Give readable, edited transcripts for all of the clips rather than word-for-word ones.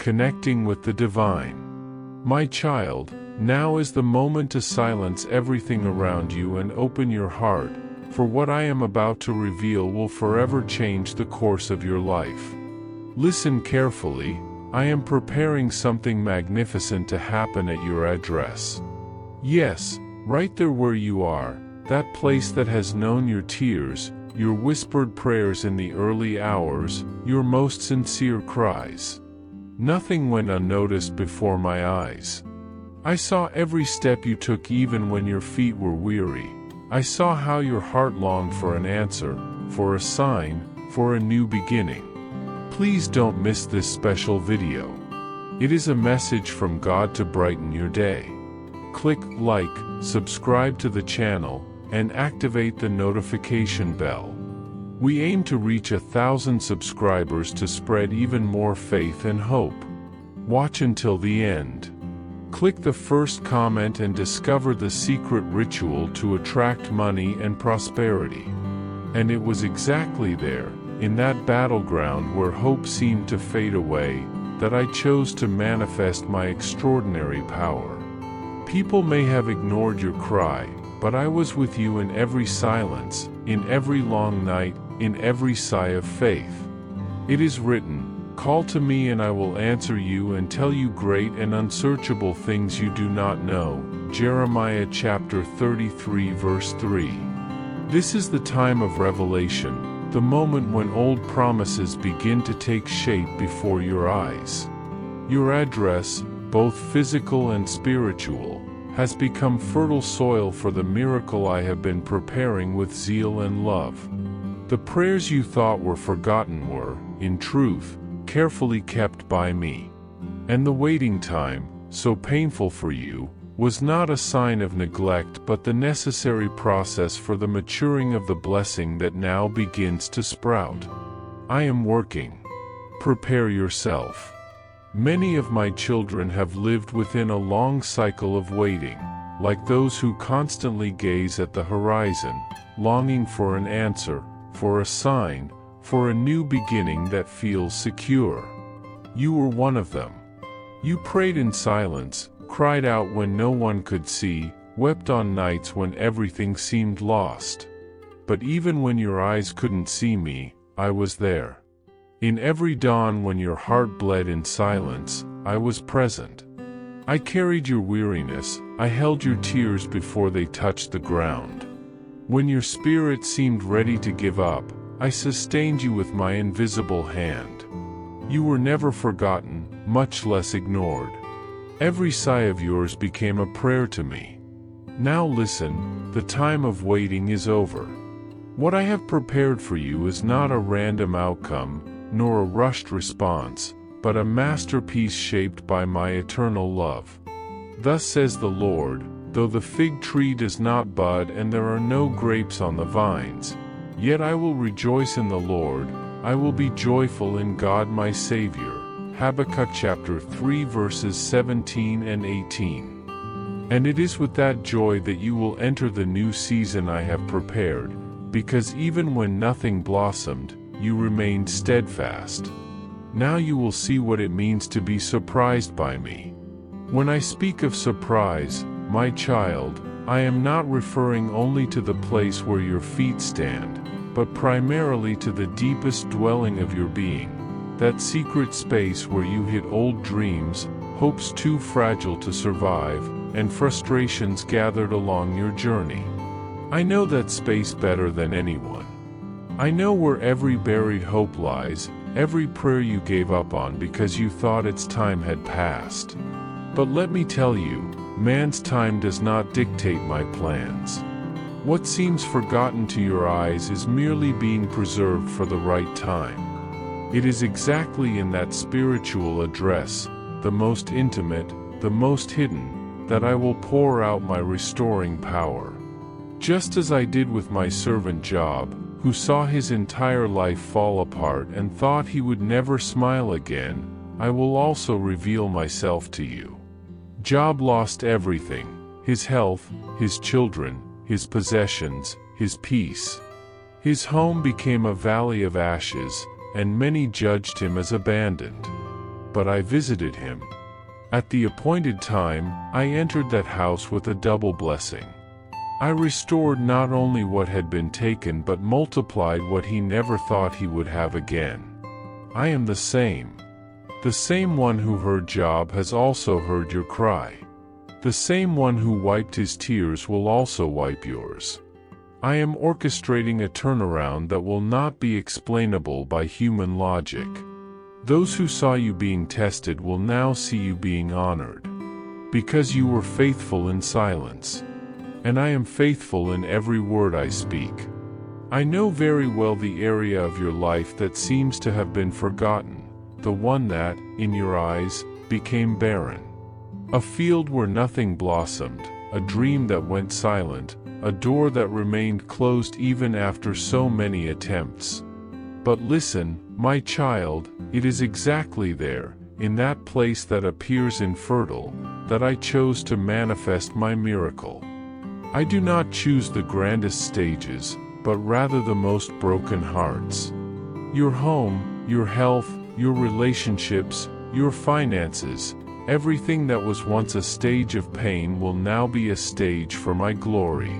connecting with the divine. My child, now is the moment to silence everything around you and open your heart, for what I am about to reveal will forever change the course of your life. Listen carefully, I am preparing something magnificent to happen at your address. Yes, right there where you are, that place that has known your tears, your whispered prayers in the early hours, your most sincere cries. Nothing went unnoticed before my eyes. I saw every step you took even when your feet were weary. I saw how your heart longed for an answer, for a sign, for a new beginning. Please don't miss this special video. It is a message from God to brighten your day. Click like, subscribe to the channel, and activate the notification bell. We aim to reach 1,000 subscribers to spread even more faith and hope. Watch until the end. Click the first comment and discover the secret ritual to attract money and prosperity. And it was exactly there, in that battleground where hope seemed to fade away, that I chose to manifest my extraordinary power. People may have ignored your cry, but I was with you in every silence, in every long night, in every sigh of faith. It is written, "Call to me and I will answer you and tell you great and unsearchable things you do not know." Jeremiah chapter 33 verse 3. This is the time of revelation, the moment when old promises begin to take shape before your eyes. Your address, both physical and spiritual, has become fertile soil for the miracle I have been preparing with zeal and love. The prayers you thought were forgotten were, in truth, carefully kept by me. And the waiting time, so painful for you, was not a sign of neglect but the necessary process for the maturing of the blessing that now begins to sprout. I am working. Prepare yourself. Many of my children have lived within a long cycle of waiting, like those who constantly gaze at the horizon, longing for an answer, for a sign, for a new beginning that feels secure. You were one of them. You prayed in silence, cried out when no one could see, wept on nights when everything seemed lost. But even when your eyes couldn't see me, I was there. In every dawn when your heart bled in silence, I was present. I carried your weariness, I held your tears before they touched the ground. When your spirit seemed ready to give up, I sustained you with my invisible hand. You were never forgotten, much less ignored. Every sigh of yours became a prayer to me. Now listen, the time of waiting is over. What I have prepared for you is not a random outcome, nor a rushed response, but a masterpiece shaped by my eternal love. Thus says the Lord, though the fig tree does not bud and there are no grapes on the vines, yet I will rejoice in the Lord, I will be joyful in God my Savior. Habakkuk chapter 3 verses 17 and 18. And it is with that joy that you will enter the new season I have prepared, because even when nothing blossomed, you remained steadfast. Now you will see what it means to be surprised by me. When I speak of surprise, my child, I am not referring only to the place where your feet stand, but primarily to the deepest dwelling of your being, that secret space where you hid old dreams, hopes too fragile to survive, and frustrations gathered along your journey. I know that space better than anyone. I know where every buried hope lies, every prayer you gave up on because you thought its time had passed. But let me tell you, man's time does not dictate my plans. What seems forgotten to your eyes is merely being preserved for the right time. It is exactly in that spiritual address, the most intimate, the most hidden, that I will pour out my restoring power. Just as I did with my servant Job, who saw his entire life fall apart and thought he would never smile again, I will also reveal myself to you. Job lost everything: his health, his children, his possessions, his peace. His home became a valley of ashes, and many judged him as abandoned. but I visited him. At the appointed time, I entered that house with a double blessing. I restored not only what had been taken but multiplied what he never thought he would have again. I am the same. The same one who heard Job has also heard your cry. The same one who wiped his tears will also wipe yours. I am orchestrating a turnaround that will not be explainable by human logic. Those who saw you being tested will now see you being honored. Because you were faithful in silence. And I am faithful in every word I speak. I know very well the area of your life that seems to have been forgotten, the one that, in your eyes, became barren. A field where nothing blossomed, a dream that went silent, a door that remained closed even after so many attempts. But listen, my child, it is exactly there, in that place that appears infertile, that I chose to manifest my miracle. I do not choose the grandest stages, but rather the most broken hearts. Your home, your health, your relationships, your finances, everything that was once a stage of pain will now be a stage for my glory.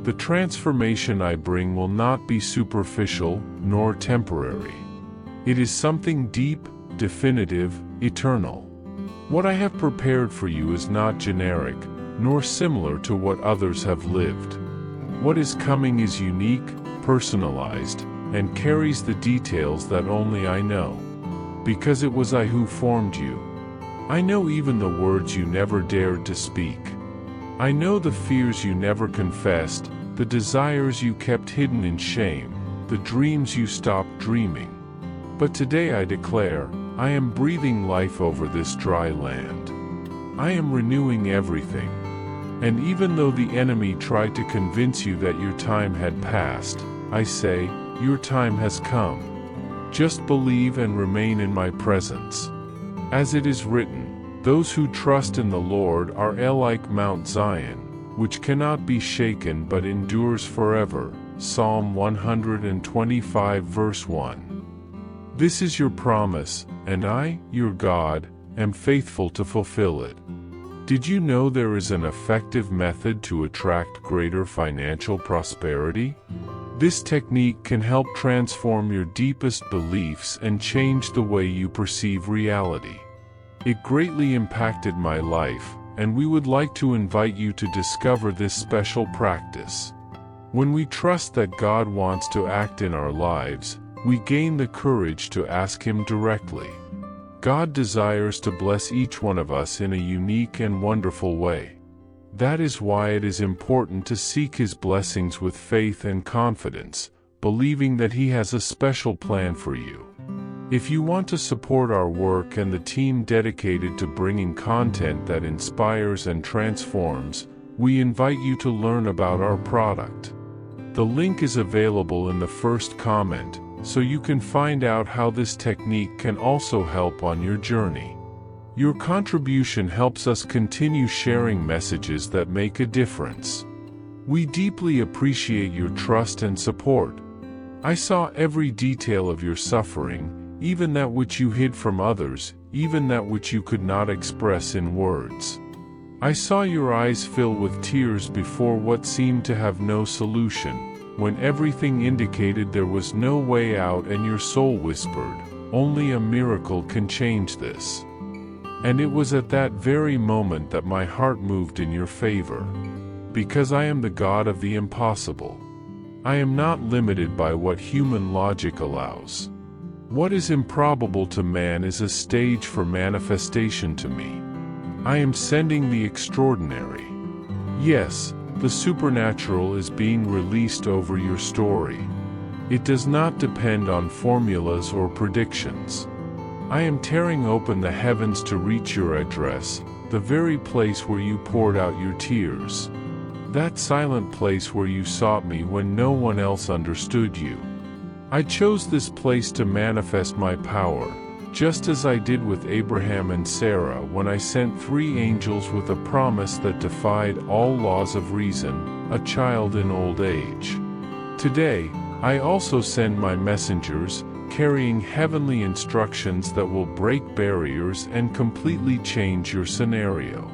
The transformation I bring will not be superficial, nor temporary. It is something deep, definitive, eternal. What I have prepared for you is not generic, nor similar to what others have lived. What is coming is unique, personalized, and carries the details that only I know. Because it was I who formed you. I know even the words you never dared to speak. I know the fears you never confessed, the desires you kept hidden in shame, the dreams you stopped dreaming. But today I declare, I am breathing life over this dry land. I am renewing everything. And even though the enemy tried to convince you that your time had passed, I say, your time has come. Just believe and remain in my presence. As it is written, those who trust in the Lord are like Mount Zion, which cannot be shaken but endures forever. Psalm 125 verse 1. This is your promise, and I, your God, am faithful to fulfill it. Did you know there is an effective method to attract greater financial prosperity? This technique can help transform your deepest beliefs and change the way you perceive reality. It greatly impacted my life, and we would like to invite you to discover this special practice. When we trust that God wants to act in our lives, we gain the courage to ask Him directly. God desires to bless each one of us in a unique and wonderful way. That is why it is important to seek His blessings with faith and confidence, believing that He has a special plan for you. If you want to support our work and the team dedicated to bringing content that inspires and transforms, we invite you to learn about our product. The link is available in the first comment, so you can find out how this technique can also help on your journey. Your contribution helps us continue sharing messages that make a difference. We deeply appreciate your trust and support. I saw every detail of your suffering, even that which you hid from others, even that which you could not express in words. I saw your eyes fill with tears before what seemed to have no solution, when everything indicated there was no way out, and your soul whispered, "Only a miracle can change this." And it was at that very moment that my heart moved in your favor. Because I am the God of the impossible. I am not limited by what human logic allows. What is improbable to man is a stage for manifestation to me. I am sending the extraordinary. Yes, the supernatural is being released over your story. It does not depend on formulas or predictions. I am tearing open the heavens to reach your address, the very place where you poured out your tears. That silent place where you sought me when no one else understood you. I chose this place to manifest my power, just as I did with Abraham and Sarah when I sent 3 angels with a promise that defied all laws of reason, a child in old age. Today, I also send my messengers, carrying heavenly instructions that will break barriers and completely change your scenario.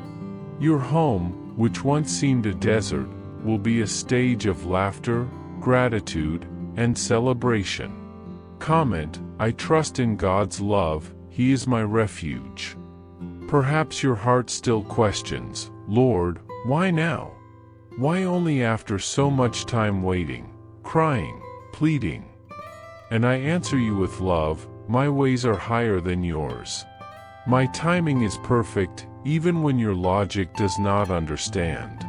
Your home, which once seemed a desert, will be a stage of laughter, gratitude, and celebration. Comment, I trust in God's love, He is my refuge. Perhaps your heart still questions, Lord, why now? Why only after so much time waiting, crying, pleading? And I answer you with love, my ways are higher than yours. My timing is perfect, even when your logic does not understand.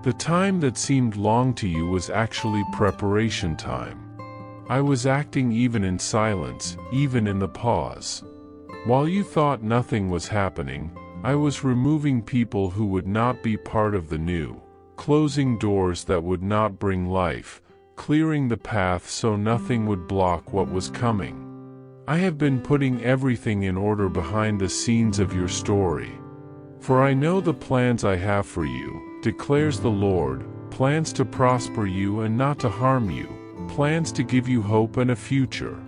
The time that seemed long to you was actually preparation time. I was acting even in silence, even in the pause. While you thought nothing was happening, I was removing people who would not be part of the new, closing doors that would not bring life, clearing the path so nothing would block what was coming. I have been putting everything in order behind the scenes of your story. For I know the plans I have for you, declares the Lord, plans to prosper you and not to harm you, plans to give you hope and a future.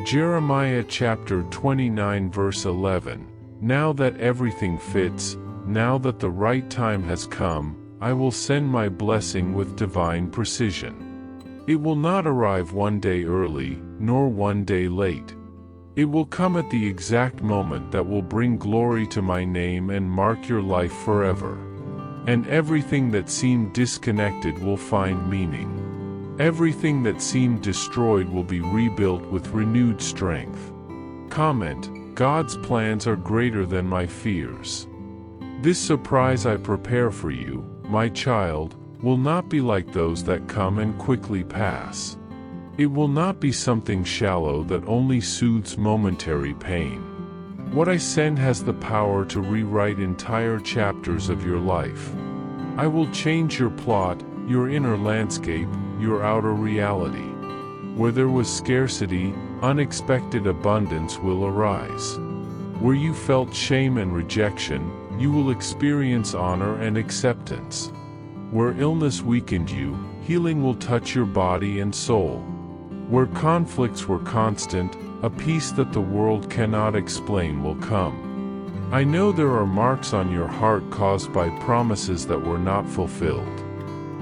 Jeremiah chapter 29 verse 11, Now that everything fits, now that the right time has come, I will send my blessing with divine precision. It will not arrive one day early, nor one day late. It will come at the exact moment that will bring glory to my name and mark your life forever. And everything that seemed disconnected will find meaning. Everything that seemed destroyed will be rebuilt with renewed strength. Comment, God's plans are greater than my fears. This surprise I prepare for you, my child, will not be like those that come and quickly pass. It will not be something shallow that only soothes momentary pain. What I send has the power to rewrite entire chapters of your life. I will change your plot, your inner landscape, your outer reality. Where there was scarcity, unexpected abundance will arise. Where you felt shame and rejection, you will experience honor and acceptance. Where illness weakened you, healing will touch your body and soul. Where conflicts were constant, a peace that the world cannot explain will come. I know there are marks on your heart caused by promises that were not fulfilled.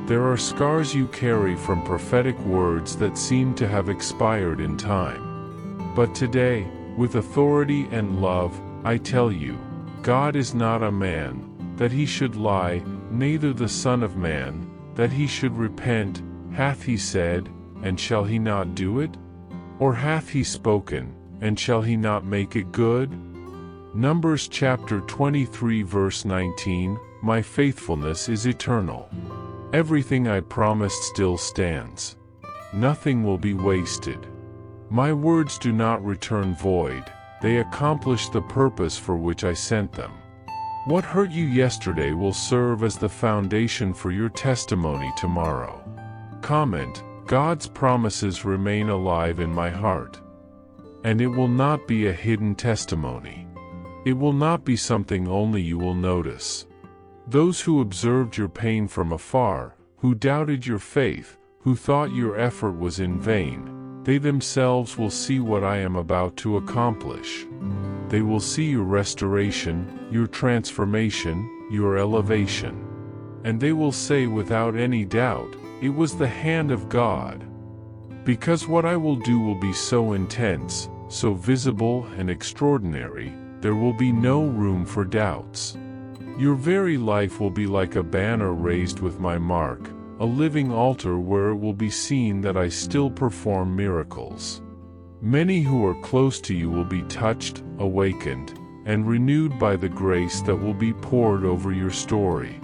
There are scars you carry from prophetic words that seem to have expired in time. But today, with authority and love, I tell you, God is not a man, that he should lie, neither the Son of Man, that he should repent. Hath he said, and shall he not do it? Or hath he spoken, and shall he not make it good? Numbers chapter 23 verse 19, My faithfulness is eternal. Everything I promised still stands. Nothing will be wasted. My words do not return void, they accomplish the purpose for which I sent them. What hurt you yesterday will serve as the foundation for your testimony tomorrow. Comment, God's promises remain alive in my heart. And it will not be a hidden testimony. It will not be something only you will notice. Those who observed your pain from afar, who doubted your faith, who thought your effort was in vain, they themselves will see what I am about to accomplish. They will see your restoration, your transformation, your elevation. And they will say without any doubt, it was the hand of God. Because what I will do will be so intense, so visible and extraordinary, there will be no room for doubts. Your very life will be like a banner raised with my mark, a living altar where it will be seen that I still perform miracles. Many who are close to you will be touched, awakened, and renewed by the grace that will be poured over your story.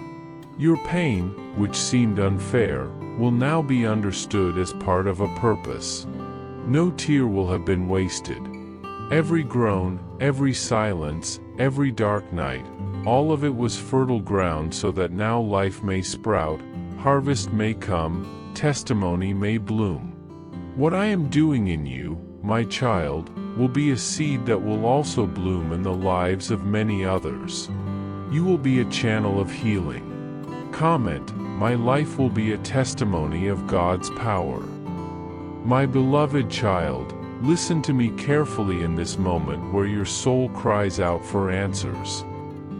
Your pain, which seemed unfair, will now be understood as part of a purpose. No tear will have been wasted. Every groan, every silence, every dark night, all of it was fertile ground so that now life may sprout, harvest may come, testimony may bloom. What I am doing in you, my child, will be a seed that will also bloom in the lives of many others. You will be a channel of healing. Comment, my life will be a testimony of God's power. My beloved child, Listen to me carefully in this moment where your soul cries out for answers.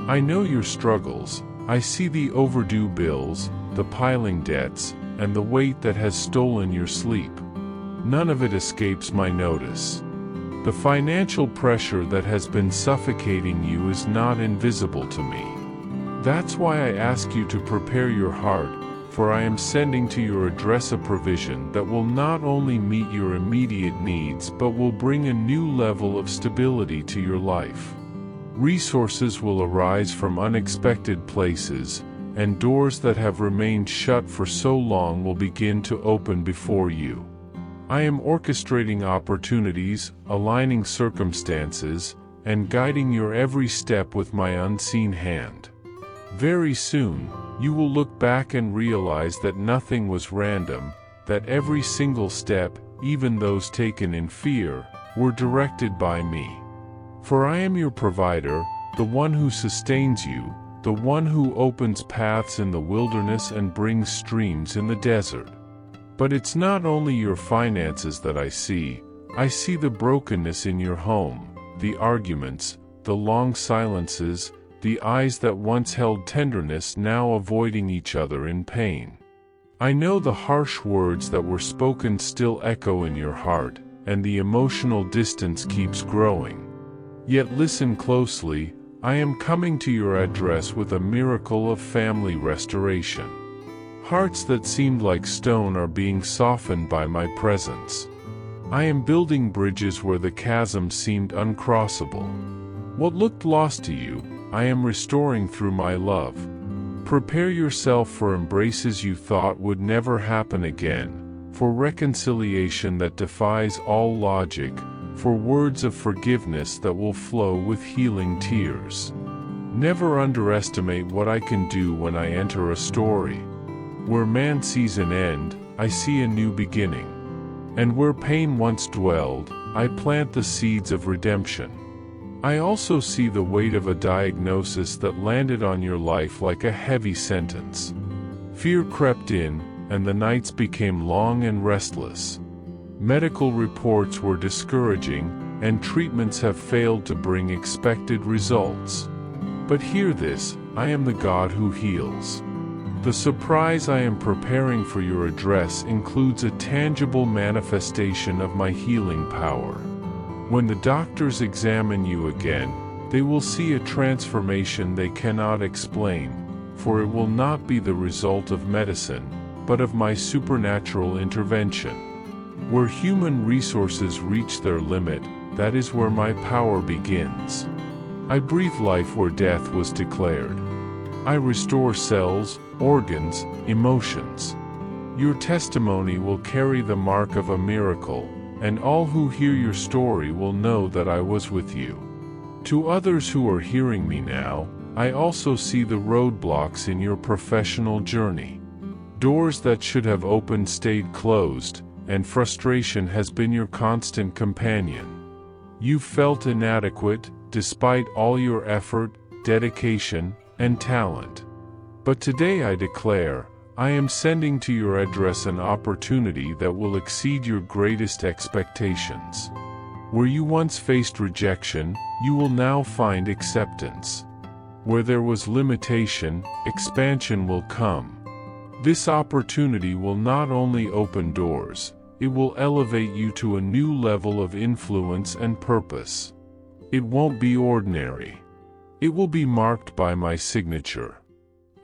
I know your struggles. I see the overdue bills, the piling debts, and the weight that has stolen your sleep. None of it escapes my notice. The financial pressure that has been suffocating you is not invisible to me. That's why I ask you to prepare your heart, for I am sending to your address a provision that will not only meet your immediate needs but will bring a new level of stability to your life. Resources will arise from unexpected places, and doors that have remained shut for so long will begin to open before you. I am orchestrating opportunities, aligning circumstances, and guiding your every step with my unseen hand. Very soon, you will look back and realize that nothing was random, that every single step, even those taken in fear, were directed by me. For I am your provider, the one who sustains you, the one who opens paths in the wilderness and brings streams in the desert. But it's not only your finances that I see the brokenness in your home, the arguments, the long silences, the eyes that once held tenderness now avoiding each other in pain. I know the harsh words that were spoken still echo in your heart, and the emotional distance keeps growing. Yet listen closely, I am coming to your address with a miracle of family restoration. Hearts that seemed like stone are being softened by my presence. I am building bridges where the chasm seemed uncrossable. What looked lost to you, I am restoring through my love. Prepare yourself for embraces you thought would never happen again, for reconciliation that defies all logic, for words of forgiveness that will flow with healing tears. Never underestimate what I can do when I enter a story. Where man sees an end, I see a new beginning. And where pain once dwelled, I plant the seeds of redemption. I also see the weight of a diagnosis that landed on your life like a heavy sentence. Fear crept in, and the nights became long and restless. Medical reports were discouraging, and treatments have failed to bring expected results. But hear this, I am the God who heals. The surprise I am preparing for your address includes a tangible manifestation of my healing power. When the doctors examine you again, they will see a transformation they cannot explain, for it will not be the result of medicine, but of my supernatural intervention. Where human resources reach their limit, that is where my power begins. I breathe life where death was declared. I restore cells, organs, emotions. Your testimony will carry the mark of a miracle, and all who hear your story will know that I was with you. To others who are hearing me now, I also see the roadblocks in your professional journey. Doors that should have opened stayed closed, and frustration has been your constant companion. You felt inadequate, despite all your effort, dedication, and talent. But today I declare, I am sending to your address an opportunity that will exceed your greatest expectations. Where you once faced rejection, you will now find acceptance. Where there was limitation, expansion will come. This opportunity will not only open doors, it will elevate you to a new level of influence and purpose. It won't be ordinary. It will be marked by my signature.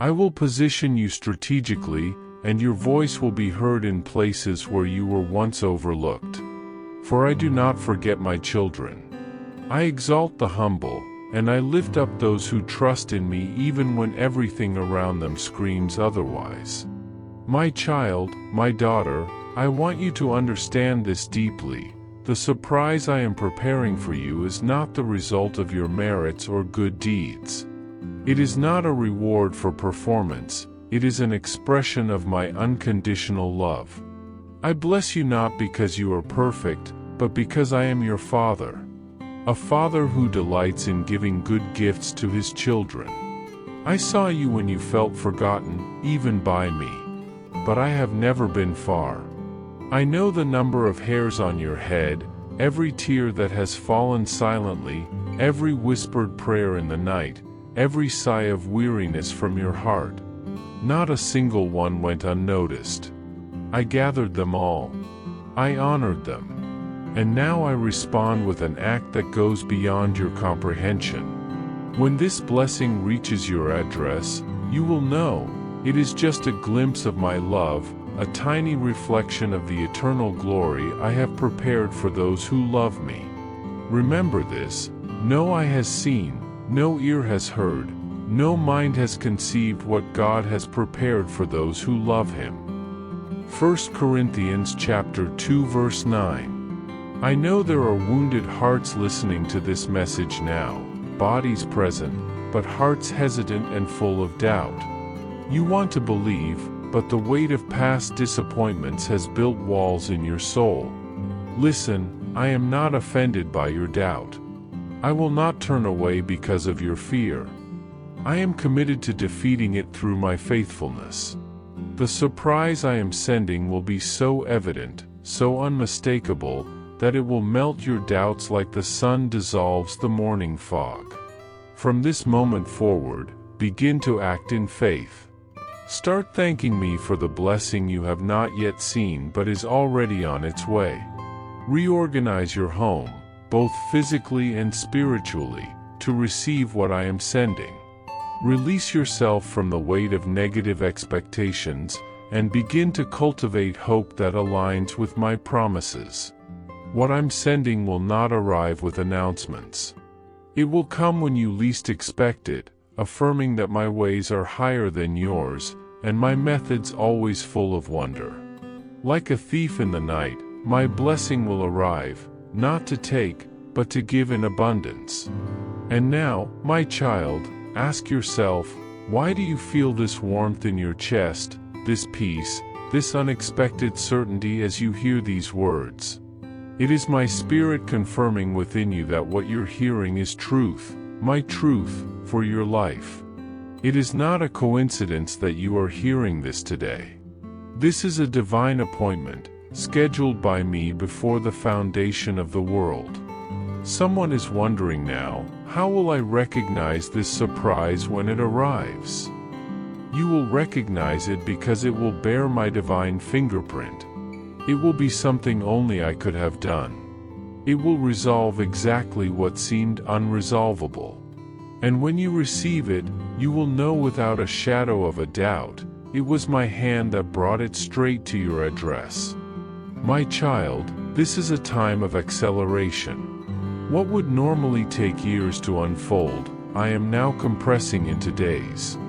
I will position you strategically, and your voice will be heard in places where you were once overlooked. For I do not forget my children. I exalt the humble, and I lift up those who trust in me even when everything around them screams otherwise. My child, my daughter, I want you to understand this deeply. The surprise I am preparing for you is not the result of your merits or good deeds. It is not a reward for performance, it is an expression of my unconditional love. I bless you not because you are perfect, but because I am your Father. A Father who delights in giving good gifts to his children. I saw you when you felt forgotten, even by me. But I have never been far. I know the number of hairs on your head, every tear that has fallen silently, every whispered prayer in the night, every sigh of weariness from your heart. Not a single one went unnoticed. I gathered them all. I honored them. And now I respond with an act that goes beyond your comprehension. When this blessing reaches your address, you will know it is just a glimpse of my love, a tiny reflection of the eternal glory I have prepared for those who love me. Remember this: no eye has seen, no ear has heard, no mind has conceived what God has prepared for those who love Him. 1 Corinthians chapter 2 verse 9. I know there are wounded hearts listening to this message now, bodies present, but hearts hesitant and full of doubt. You want to believe, but the weight of past disappointments has built walls in your soul. Listen, I am not offended by your doubt. I will not turn away because of your fear. I am committed to defeating it through my faithfulness. The surprise I am sending will be so evident, so unmistakable, that it will melt your doubts like the sun dissolves the morning fog. From this moment forward, begin to act in faith. Start thanking me for the blessing you have not yet seen but is already on its way. Reorganize your home, both physically and spiritually, to receive what I am sending. Release yourself from the weight of negative expectations, and begin to cultivate hope that aligns with my promises. What I'm sending will not arrive with announcements. It will come when you least expect it, affirming that my ways are higher than yours, and my methods always full of wonder. Like a thief in the night, my blessing will arrive, not to take, but to give in abundance. And now, my child, ask yourself, why do you feel this warmth in your chest, this peace, this unexpected certainty as you hear these words? It is my spirit confirming within you that what you're hearing is truth, my truth, for your life. It is not a coincidence that you are hearing this today. This is a divine appointment, scheduled by me before the foundation of the world. Someone is wondering now, how will I recognize this surprise when it arrives? You will recognize it because it will bear my divine fingerprint. It will be something only I could have done. It will resolve exactly what seemed unresolvable. And when you receive it, you will know without a shadow of a doubt, it was my hand that brought it straight to your address. My child, this is a time of acceleration. What would normally take years to unfold, I am now compressing into days.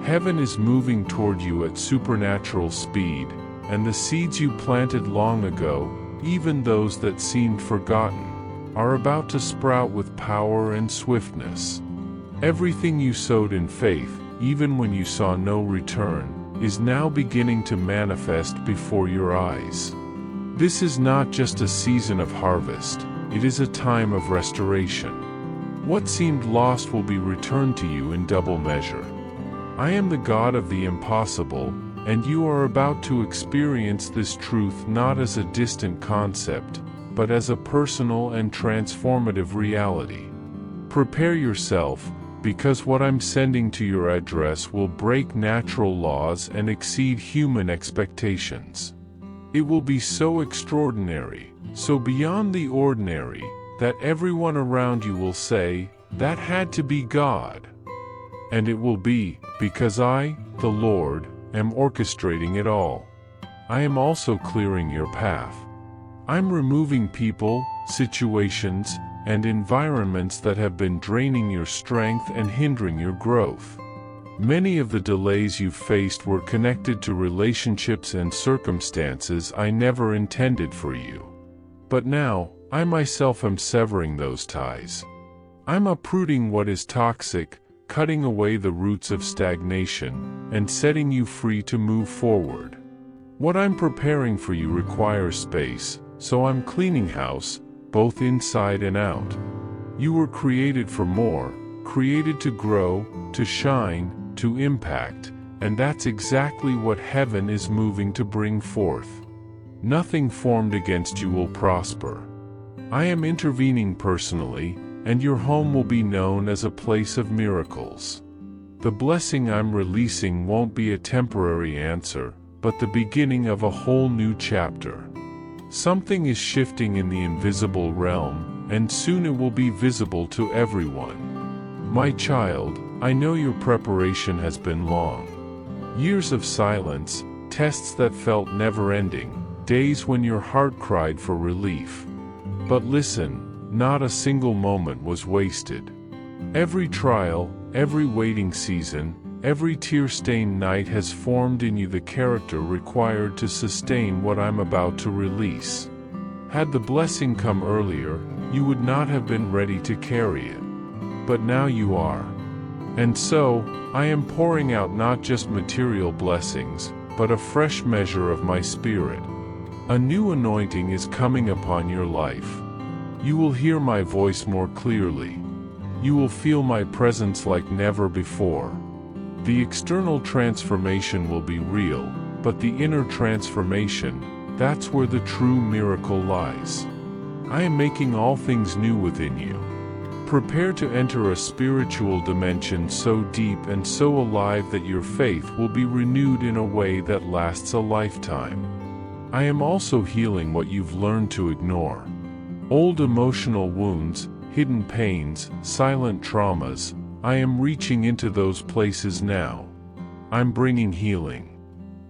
Heaven is moving toward you at supernatural speed, and the seeds you planted long ago, even those that seemed forgotten, are about to sprout with power and swiftness. Everything you sowed in faith, even when you saw no return, is now beginning to manifest before your eyes. This is not just a season of harvest, it is a time of restoration. What seemed lost will be returned to you in double measure. I am the God of the impossible, and you are about to experience this truth not as a distant concept, but as a personal and transformative reality. Prepare yourself, because what I'm sending to your address will break natural laws and exceed human expectations. It will be so extraordinary, so beyond the ordinary, that everyone around you will say, "That had to be God." And it will be, because I, the Lord, am orchestrating it all. I am also clearing your path. I'm removing people, situations, and environments that have been draining your strength and hindering your growth. Many of the delays you've faced were connected to relationships and circumstances I never intended for you. But now, I myself am severing those ties. I'm uprooting what is toxic, cutting away the roots of stagnation, and setting you free to move forward. What I'm preparing for you requires space, so I'm cleaning house, both inside and out. You were created for more, created to grow, to shine, to impact, and that's exactly what heaven is moving to bring forth. Nothing formed against you will prosper. I am intervening personally, and your home will be known as a place of miracles. The blessing I'm releasing won't be a temporary answer, but the beginning of a whole new chapter. Something is shifting in the invisible realm, and soon it will be visible to everyone. My child, I know your preparation has been long. Years of silence, tests that felt never-ending, days when your heart cried for relief. But listen, not a single moment was wasted. Every trial, every waiting season, every tear-stained night has formed in you the character required to sustain what I'm about to release. Had the blessing come earlier, you would not have been ready to carry it. But now you are. And so, I am pouring out not just material blessings, but a fresh measure of my Spirit. A new anointing is coming upon your life. You will hear my voice more clearly. You will feel my presence like never before. The external transformation will be real, but the inner transformation, that's where the true miracle lies. I am making all things new within you. Prepare to enter a spiritual dimension so deep and so alive that your faith will be renewed in a way that lasts a lifetime. I am also healing what you've learned to ignore. Old emotional wounds, hidden pains, silent traumas, I am reaching into those places now. I'm bringing healing.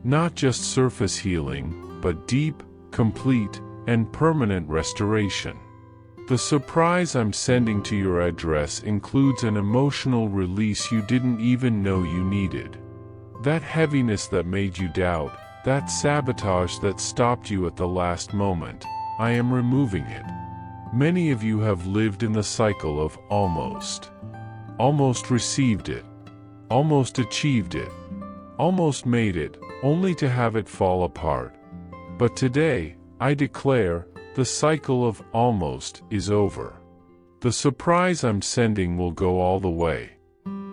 Not just surface healing, but deep, complete, and permanent restoration. The surprise I'm sending to your address includes an emotional release you didn't even know you needed. That heaviness that made you doubt, that sabotage that stopped you at the last moment, I am removing it. Many of you have lived in the cycle of almost. Almost received it. Almost achieved it. Almost made it, only to have it fall apart. But today, I declare, the cycle of almost is over. The surprise I'm sending will go all the way.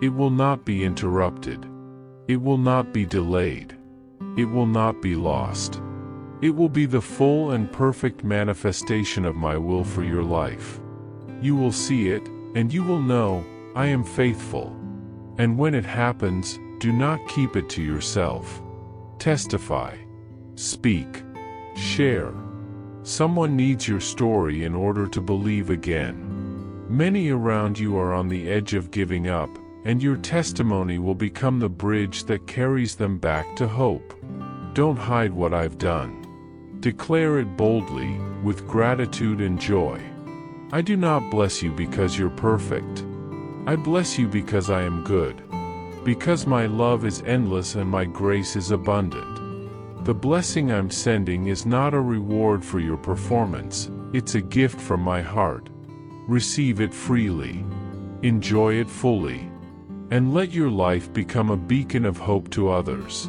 It will not be interrupted. It will not be delayed. It will not be lost. It will be the full and perfect manifestation of my will for your life. You will see it, and you will know, I am faithful. And when it happens, do not keep it to yourself. Testify. Speak. Share. Someone needs your story in order to believe again. Many around you are on the edge of giving up, and your testimony will become the bridge that carries them back to hope. Don't hide what I've done. Declare it boldly, with gratitude and joy. I do not bless you because you're perfect. I bless you because I am good. Because my love is endless and my grace is abundant. The blessing I'm sending is not a reward for your performance, it's a gift from my heart. Receive it freely. Enjoy it fully. And let your life become a beacon of hope to others.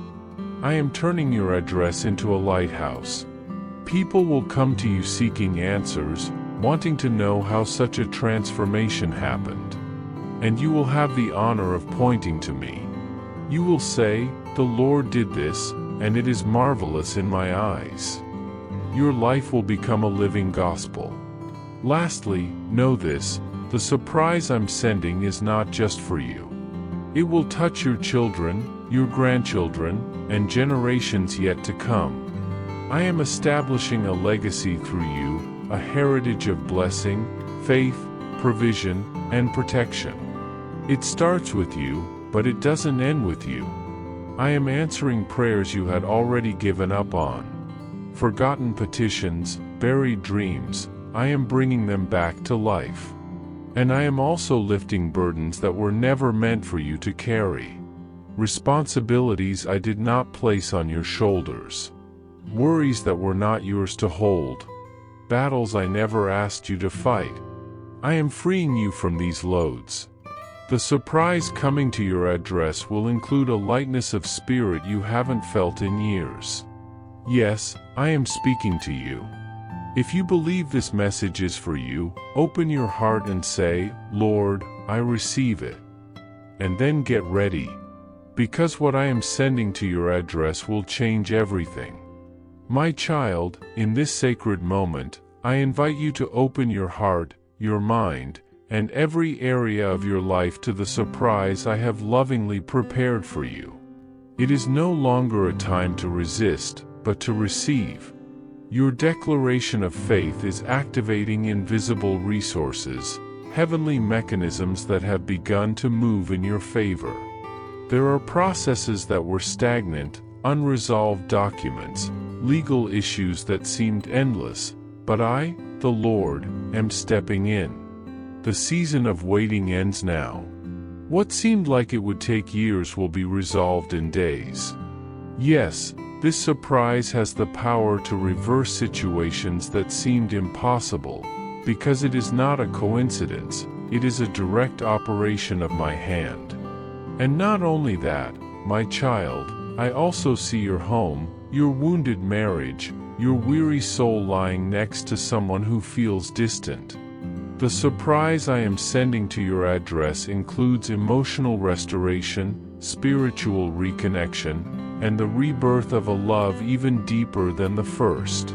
I am turning your address into a lighthouse. People will come to you seeking answers, wanting to know how such a transformation happened. And you will have the honor of pointing to me. You will say, "The Lord did this, and it is marvelous in my eyes." Your life will become a living gospel. Lastly, know this, the surprise I'm sending is not just for you. It will touch your children, your grandchildren, and generations yet to come. I am establishing a legacy through you, a heritage of blessing, faith, provision, and protection. It starts with you, but it doesn't end with you. I am answering prayers you had already given up on. Forgotten petitions, buried dreams, I am bringing them back to life. And I am also lifting burdens that were never meant for you to carry. Responsibilities I did not place on your shoulders. Worries that were not yours to hold. Battles I never asked you to fight. I am freeing you from these loads. The surprise coming to your address will include a lightness of spirit you haven't felt in years. Yes, I am speaking to you. If you believe this message is for you, open your heart and say, "Lord, I receive it." And then get ready. Because what I am sending to your address will change everything. My child, in this sacred moment, I invite you to open your heart, your mind, and every area of your life to the surprise I have lovingly prepared for you. It is no longer a time to resist, but to receive. Your declaration of faith is activating invisible resources, heavenly mechanisms that have begun to move in your favor. There are processes that were stagnant, unresolved documents, legal issues that seemed endless, but I, the Lord, am stepping in. The season of waiting ends now. What seemed like it would take years will be resolved in days. Yes, this surprise has the power to reverse situations that seemed impossible, because it is not a coincidence, it is a direct operation of my hand. And not only that, my child, I also see your home, your wounded marriage, your weary soul lying next to someone who feels distant. The surprise I am sending to your address includes emotional restoration, spiritual reconnection, and the rebirth of a love even deeper than the first.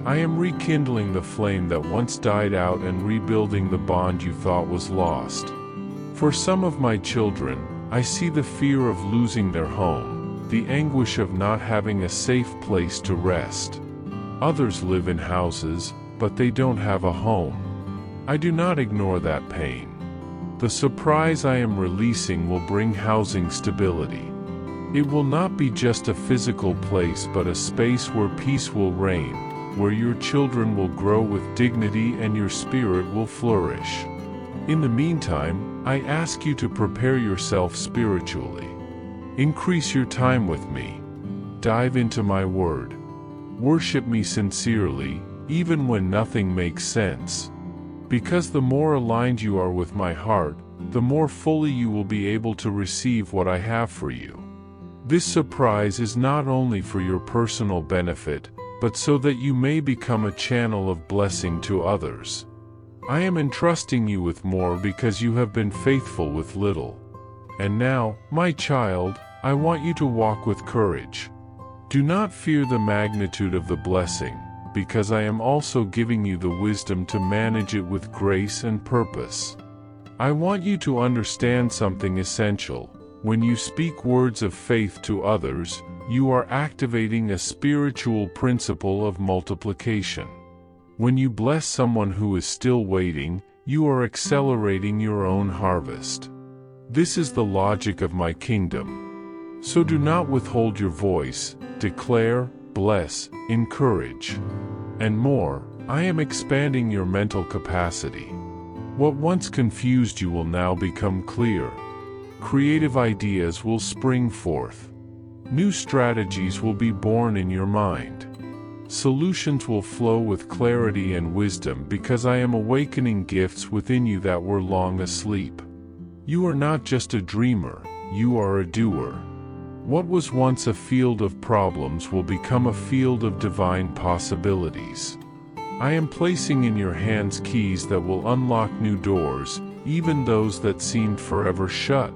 I am rekindling the flame that once died out and rebuilding the bond you thought was lost. For some of my children, I see the fear of losing their home, the anguish of not having a safe place to rest. Others live in houses, but they don't have a home. I do not ignore that pain. The surprise I am releasing will bring housing stability. It will not be just a physical place but a space where peace will reign, where your children will grow with dignity and your spirit will flourish. In the meantime, I ask you to prepare yourself spiritually. Increase your time with me. Dive into my word. Worship me sincerely, even when nothing makes sense. Because the more aligned you are with my heart, the more fully you will be able to receive what I have for you. This surprise is not only for your personal benefit, but so that you may become a channel of blessing to others. I am entrusting you with more because you have been faithful with little. And now, my child, I want you to walk with courage. Do not fear the magnitude of the blessing, because I am also giving you the wisdom to manage it with grace and purpose. I want you to understand something essential. When you speak words of faith to others, you are activating a spiritual principle of multiplication. When you bless someone who is still waiting, you are accelerating your own harvest. This is the logic of my kingdom. So do not withhold your voice, declare, bless, encourage. And more, I am expanding your mental capacity. What once confused you will now become clear. Creative ideas will spring forth. New strategies will be born in your mind. Solutions will flow with clarity and wisdom because I am awakening gifts within you that were long asleep. You are not just a dreamer, you are a doer. What was once a field of problems will become a field of divine possibilities. I am placing in your hands keys that will unlock new doors, even those that seemed forever shut.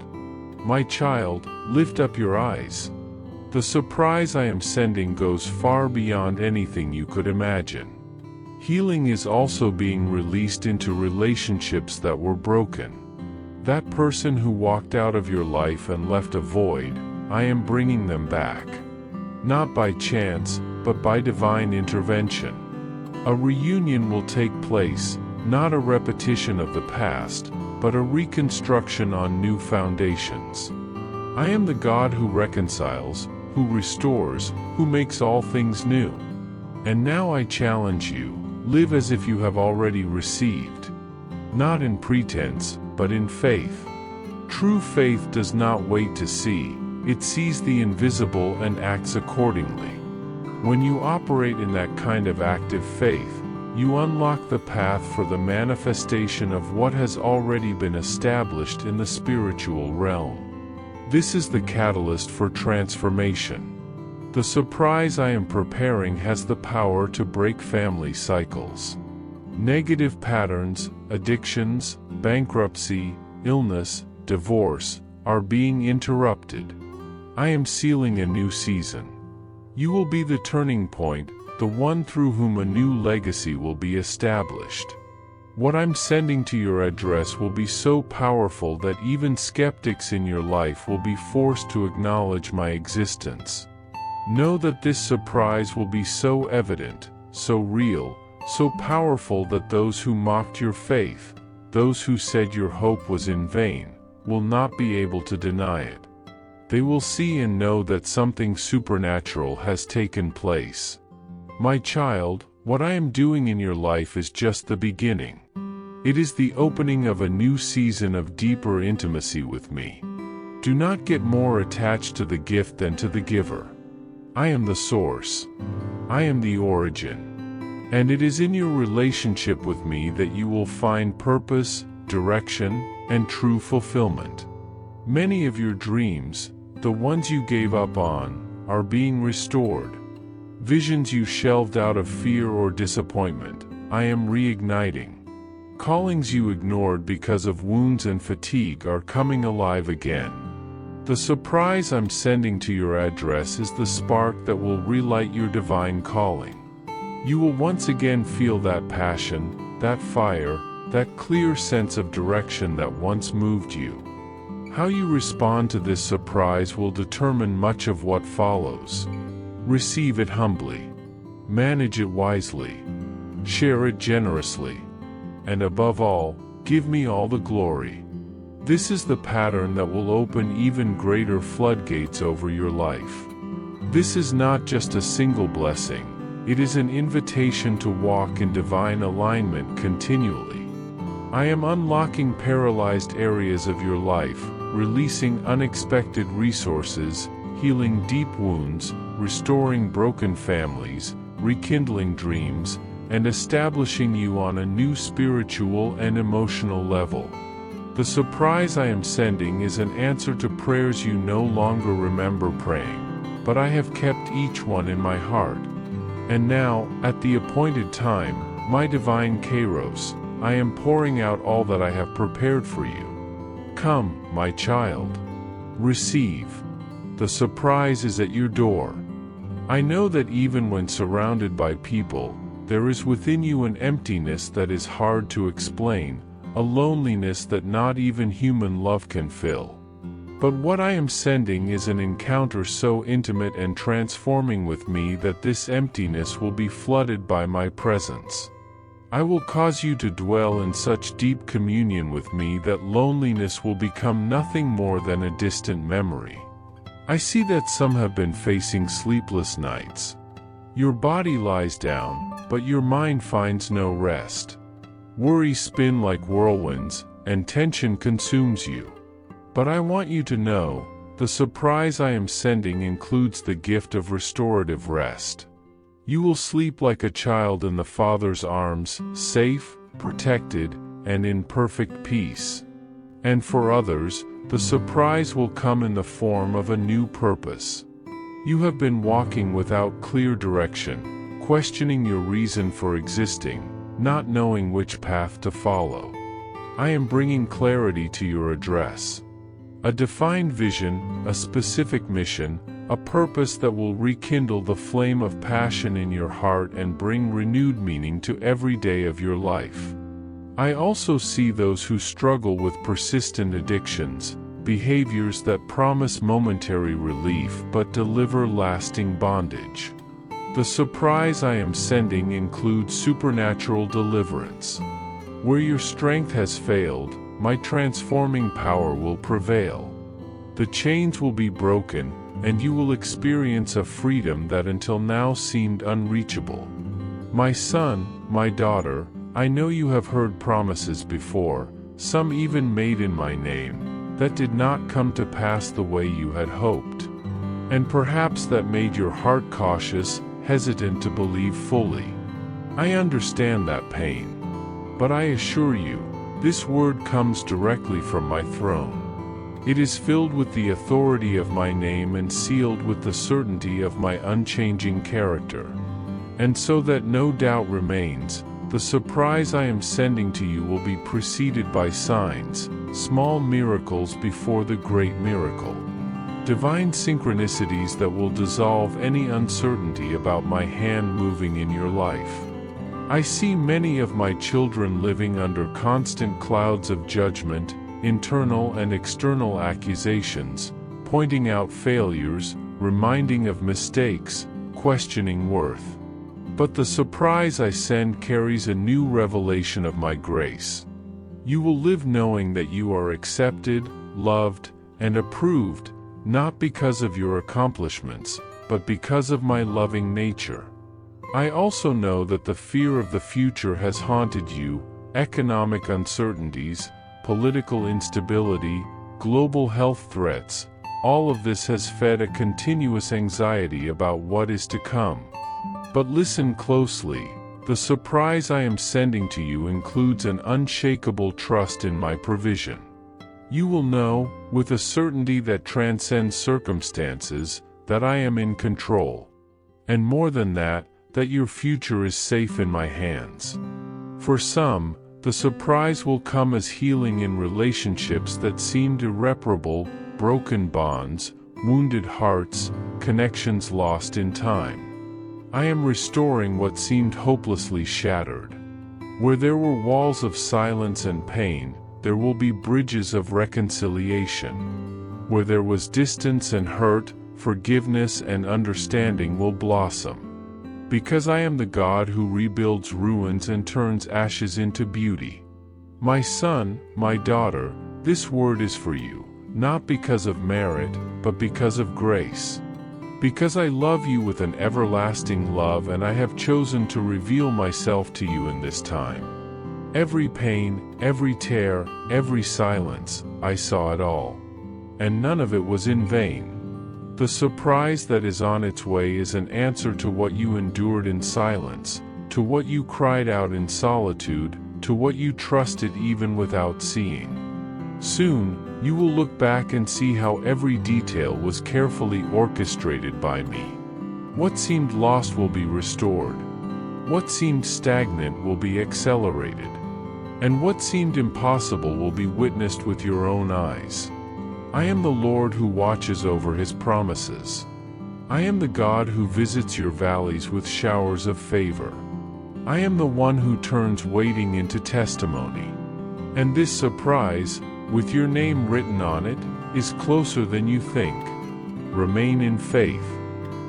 My child, lift up your eyes. The surprise I am sending goes far beyond anything you could imagine. Healing is also being released into relationships that were broken. That person who walked out of your life and left a void, I am bringing them back. Not by chance, but by divine intervention. A reunion will take place, not a repetition of the past, but a reconstruction on new foundations. I am the God who reconciles, who restores, who makes all things new. And now I challenge you, live as if you have already received. Not in pretense, but in faith. True faith does not wait to see, it sees the invisible and acts accordingly. When you operate in that kind of active faith, you unlock the path for the manifestation of what has already been established in the spiritual realm. This is the catalyst for transformation. The surprise I am preparing has the power to break family cycles. Negative patterns, addictions, bankruptcy, illness, divorce, are being interrupted. I am sealing a new season. You will be the turning point, the one through whom a new legacy will be established. What I'm sending to your address will be so powerful that even skeptics in your life will be forced to acknowledge my existence. Know that this surprise will be so evident, so real, so powerful that those who mocked your faith, those who said your hope was in vain, will not be able to deny it. They will see and know that something supernatural has taken place. My child, what I am doing in your life is just the beginning. It is the opening of a new season of deeper intimacy with me. Do not get more attached to the gift than to the giver. I am the source. I am the origin. And it is in your relationship with me that you will find purpose, direction, and true fulfillment. Many of your dreams, the ones you gave up on, are being restored. Visions you shelved out of fear or disappointment, I am reigniting. Callings you ignored because of wounds and fatigue are coming alive again. The surprise I'm sending to your address is the spark that will relight your divine calling. You will once again feel that passion, that fire, that clear sense of direction that once moved you. How you respond to this surprise will determine much of what follows. Receive it humbly. Manage it wisely. Share it generously. And above all, give me all the glory. This is the pattern that will open even greater floodgates over your life. This is not just a single blessing, it is an invitation to walk in divine alignment continually. I am unlocking paralyzed areas of your life, releasing unexpected resources, healing deep wounds, restoring broken families, rekindling dreams, and establishing you on a new spiritual and emotional level. The surprise I am sending is an answer to prayers you no longer remember praying, but I have kept each one in my heart. And now, at the appointed time, my divine Kairos, I am pouring out all that I have prepared for you. Come, my child. Receive. The surprise is at your door. I know that even when surrounded by people, there is within you an emptiness that is hard to explain, a loneliness that not even human love can fill. But what I am sending is an encounter so intimate and transforming with me that this emptiness will be flooded by my presence. I will cause you to dwell in such deep communion with me that loneliness will become nothing more than a distant memory. I see that some have been facing sleepless nights. Your body lies down, but your mind finds no rest. Worries spin like whirlwinds, and tension consumes you. But I want you to know, the surprise I am sending includes the gift of restorative rest. You will sleep like a child in the Father's arms, safe, protected, and in perfect peace. And for others, the surprise will come in the form of a new purpose. You have been walking without clear direction, questioning your reason for existing, not knowing which path to follow. I am bringing clarity to your address. A defined vision, a specific mission, a purpose that will rekindle the flame of passion in your heart and bring renewed meaning to every day of your life. I also see those who struggle with persistent addictions, behaviors that promise momentary relief but deliver lasting bondage. The surprise I am sending includes supernatural deliverance. Where your strength has failed, my transforming power will prevail. The chains will be broken, and you will experience a freedom that until now seemed unreachable. My son, my daughter, I know you have heard promises before, some even made in my name, that did not come to pass the way you had hoped. And perhaps that made your heart cautious, hesitant to believe fully. I understand that pain. But I assure you, this word comes directly from my throne. It is filled with the authority of my name and sealed with the certainty of my unchanging character. And so that no doubt remains, the surprise I am sending to you will be preceded by signs, small miracles before the great miracle. divine synchronicities that will dissolve any uncertainty about my hand moving in your life. I see many of my children living under constant clouds of judgment, internal and external accusations, pointing out failures, reminding of mistakes, questioning worth. But the surprise I send carries a new revelation of my grace. You will live knowing that you are accepted, loved, and approved, not because of your accomplishments, but because of my loving nature. I also know that the fear of the future has haunted you, economic uncertainties, political instability, global health threats. All of this has fed a continuous anxiety about what is to come. But listen closely. The surprise I am sending to you includes an unshakable trust in my provision. You will know, with a certainty that transcends circumstances, that I am in control. And more than that, that your future is safe in my hands. For some, the surprise will come as healing in relationships that seemed irreparable, broken bonds, wounded hearts, connections lost in time. I am restoring what seemed hopelessly shattered. Where there were walls of silence and pain, there will be bridges of reconciliation. Where there was distance and hurt, forgiveness and understanding will blossom. Because I am the God who rebuilds ruins and turns ashes into beauty. My son, my daughter, this word is for you, not because of merit, but because of grace. Because I love you with an everlasting love, and I have chosen to reveal myself to you in this time. Every pain, every tear, every silence, I saw it all. And none of it was in vain. The surprise that is on its way is an answer to what you endured in silence, to what you cried out in solitude, to what you trusted even without seeing. Soon, you will look back and see how every detail was carefully orchestrated by me. What seemed lost will be restored. What seemed stagnant will be accelerated. And what seemed impossible will be witnessed with your own eyes. I am the Lord who watches over his promises. I am the God who visits your valleys with showers of favor. I am the one who turns waiting into testimony. And this surprise, with your name written on it, is closer than you think. Remain in faith.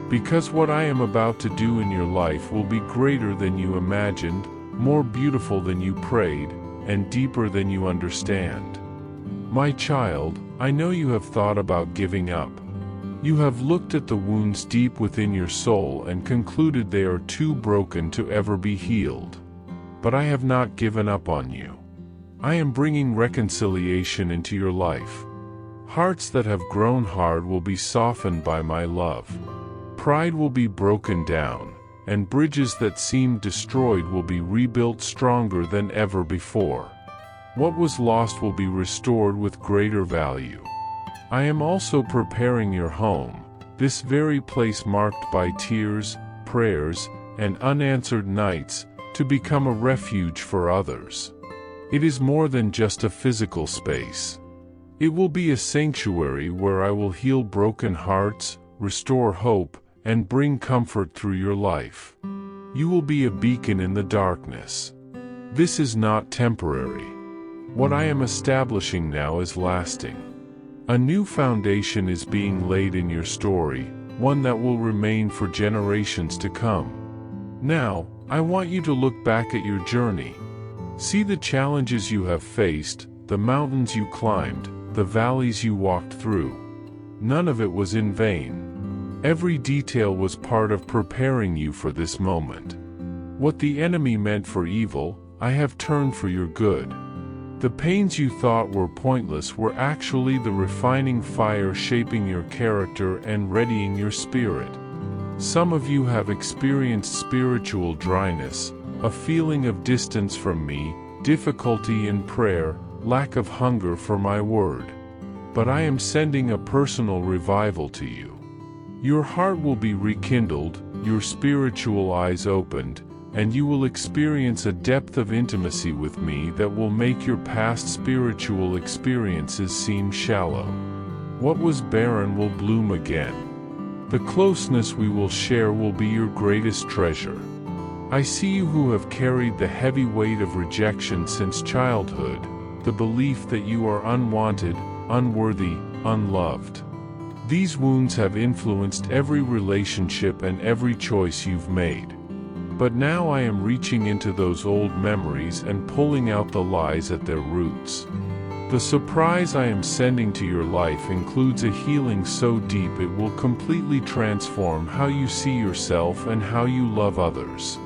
Because what I am about to do in your life will be greater than you imagined, more beautiful than you prayed, and deeper than you understand. My child, I know you have thought about giving up. You have looked at the wounds deep within your soul and concluded they are too broken to ever be healed. But I have not given up on you. I am bringing reconciliation into your life. Hearts that have grown hard will be softened by my love. Pride will be broken down, and bridges that seemed destroyed will be rebuilt stronger than ever before. What was lost will be restored with greater value. I am also preparing your home, this very place marked by tears, prayers, and unanswered nights, to become a refuge for others. It is more than just a physical space. It will be a sanctuary where I will heal broken hearts, restore hope, and bring comfort through your life. You will be a beacon in the darkness. This is not temporary. What I am establishing now is lasting. A new foundation is being laid in your story, one that will remain for generations to come. Now, I want you to look back at your journey. See the challenges you have faced, the mountains you climbed, the valleys you walked through. None of it was in vain. Every detail was part of preparing you for this moment. What the enemy meant for evil, I have turned for your good. The pains you thought were pointless were actually the refining fire shaping your character and readying your spirit. Some of you have experienced spiritual dryness, a feeling of distance from me, difficulty in prayer, lack of hunger for my word. But I am sending a personal revival to you. Your heart will be rekindled, your spiritual eyes opened, and you will experience a depth of intimacy with me that will make your past spiritual experiences seem shallow. What was barren will bloom again. The closeness we will share will be your greatest treasure. I see you who have carried the heavy weight of rejection since childhood, the belief that you are unwanted, unworthy, unloved. These wounds have influenced every relationship and every choice you've made. But now I am reaching into those old memories and pulling out the lies at their roots. The surprise I am sending to your life includes a healing so deep it will completely transform how you see yourself and how you love others.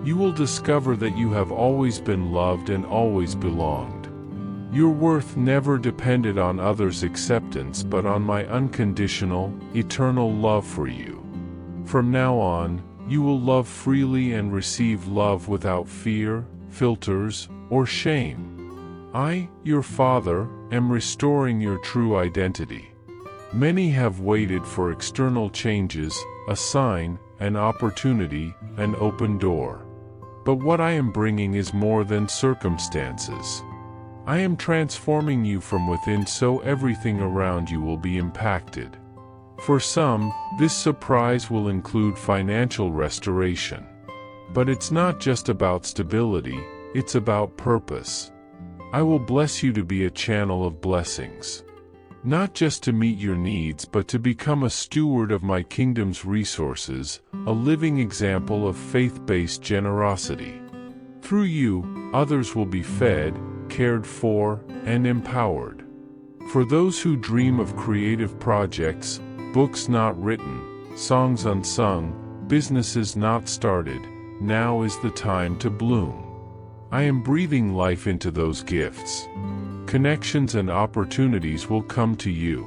You will discover that you have always been loved and always belonged. Your worth never depended on others' acceptance but on my unconditional, eternal love for you. From now on, you will love freely and receive love without fear, filters, or shame. I, your Father, am restoring your true identity. Many have waited for external changes, a sign, an opportunity, an open door. But what I am bringing is more than circumstances. I am transforming you from within so everything around you will be impacted. For some, this surprise will include financial restoration. But it's not just about stability, it's about purpose. I will bless you to be a channel of blessings. Not just to meet your needs but to become a steward of my kingdom's resources, a living example of faith-based generosity. Through you, others will be fed, cared for, and empowered. For those who dream of creative projects, books not written, songs unsung, businesses not started, now is the time to bloom. I am breathing life into those gifts. Connections and opportunities will come to you.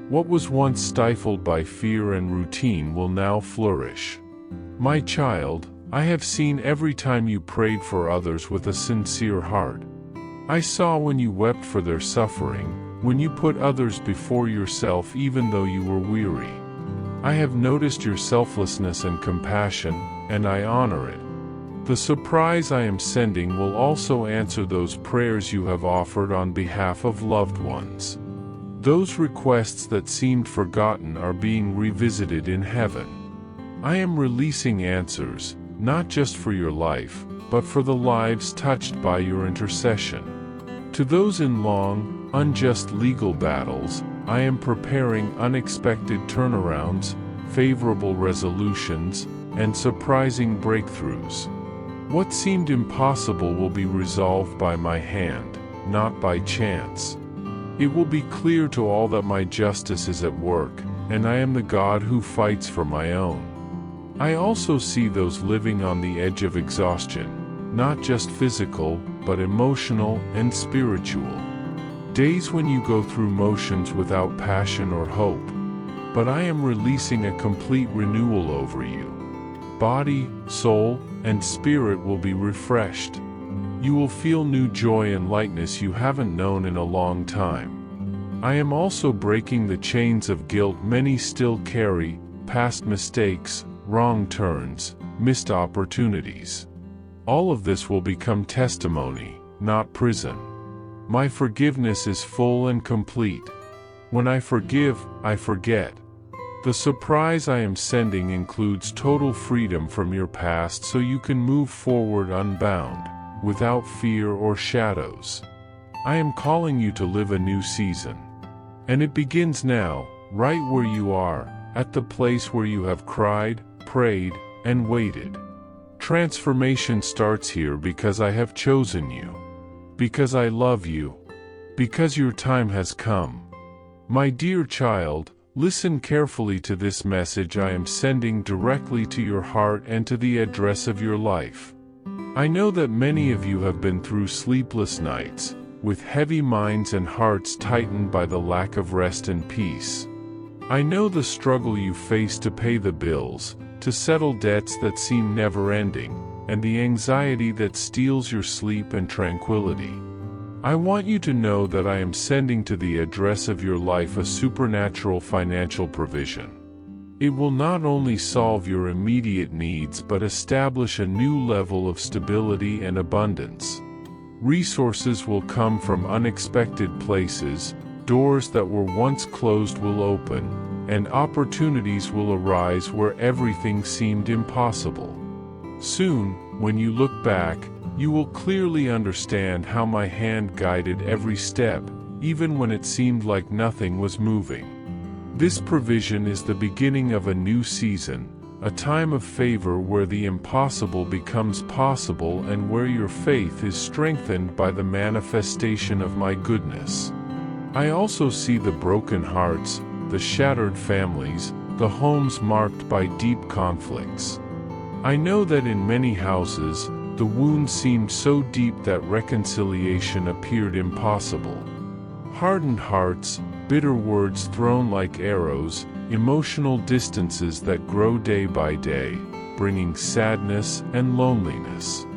What was once stifled by fear and routine will now flourish. My child, I have seen every time you prayed for others with a sincere heart. I saw when you wept for their suffering, when you put others before yourself even though you were weary. I have noticed your selflessness and compassion, and I honor it. The surprise I am sending will also answer those prayers you have offered on behalf of loved ones. Those requests that seemed forgotten are being revisited in heaven. I am releasing answers, not just for your life, but for the lives touched by your intercession. To those in long, unjust legal battles, I am preparing unexpected turnarounds, favorable resolutions, and surprising breakthroughs. What seemed impossible will be resolved by my hand, not by chance. It will be clear to all that my justice is at work, and I am the God who fights for my own. I also see those living on the edge of exhaustion, not just physical, but emotional and spiritual. Days when you go through motions without passion or hope. But I am releasing a complete renewal over you. Body, soul, and spirit will be refreshed. You will feel new joy and lightness you haven't known in a long time. I am also breaking the chains of guilt many still carry, past mistakes, wrong turns, missed opportunities. All of this will become testimony, not prison. My forgiveness is full and complete. When I forgive, I forget. The surprise I am sending includes total freedom from your past so you can move forward unbound, without fear or shadows. I am calling you to live a new season. And it begins now, right where you are, at the place where you have cried, prayed, and waited. Transformation starts here because I have chosen you. Because I love you. Because your time has come. My dear child, listen carefully to this message I am sending directly to your heart and to the address of your life. I know that many of you have been through sleepless nights, with heavy minds and hearts tightened by the lack of rest and peace. I know the struggle you face to pay the bills, to settle debts that seem never-ending, and the anxiety that steals your sleep and tranquility. I want you to know that I am sending to the address of your life a supernatural financial provision. It will not only solve your immediate needs but establish a new level of stability and abundance. Resources will come from unexpected places, doors that were once closed will open, and opportunities will arise where everything seemed impossible. Soon, when you look back, you will clearly understand how my hand guided every step, even when it seemed like nothing was moving. This provision is the beginning of a new season, a time of favor where the impossible becomes possible and where your faith is strengthened by the manifestation of my goodness. I also see the broken hearts, the shattered families, the homes marked by deep conflicts. I know that in many houses, the wounds seemed so deep that reconciliation appeared impossible. Hardened hearts, bitter words thrown like arrows, emotional distances that grow day by day, bringing sadness and loneliness.